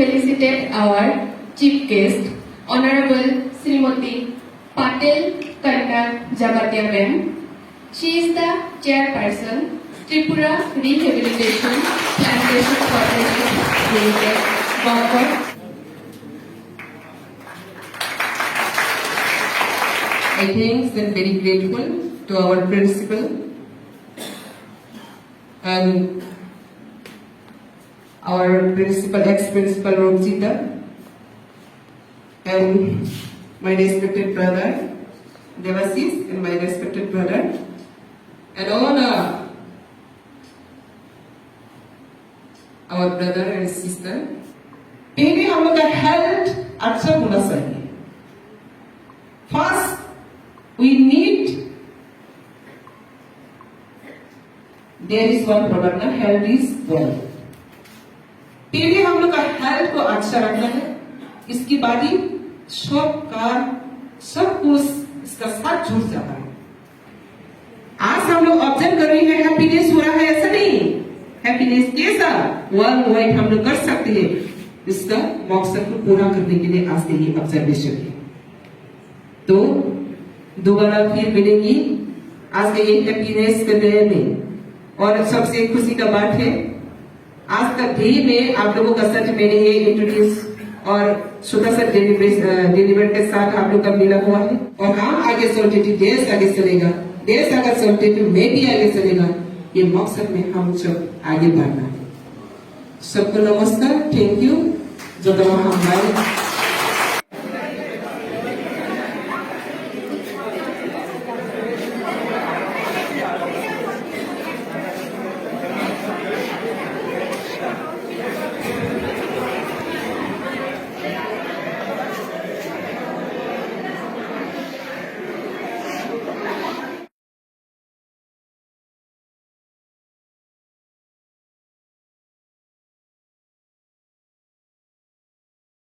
felicitate our chief guest, Honorable Srimati Patel Kanna Jabatia ma'am. She is the chairperson, Tripura Rehabilitation Plantation Corporation Limited, Bangkok. I thank and very grateful to our principal and our principal, ex-principal Romjita, and my respected brother Devasis, and my respected brother, and all our brother and sister. पहले हम लोग का health अच्छा होना चाहिए. First, we need. There is one problem ना, health is wealth. पहले हम लोग का हेल्थ को अच्छा रखना है, इसके बाद ही सब कुछ इसका साथ जुड़ जाता है. आज हम लोग ऑब्जर्व कर रहे हैं हैप्पीनेस हो रहा है, ऐसा नहीं. हैप्पीनेस कैसा वर्ल्ड वाइड हम लोग कर सकते हैं, इसका मकसद को पूरा करने के लिए आज के ये ऑब्जर्वेशन है. तो दोबारा फिर मिलेंगी आज के ये हैप्पीनेस के डे में. और सबसे खुशी का बात है, आज का डे में आप लोगों का सच मैंने ये इंट्रोड्यूस और छोटा सा डिलीवर के साथ आप लोग का मिला हुआ है. और हम आगे चलते थे, देश आगे चलेगा, देश आगे चलते थे, मैं भी आगे चलेगा. ये मकसद में हम सब आगे बढ़ना है. सबको नमस्कार, थैंक यू. जो हमारे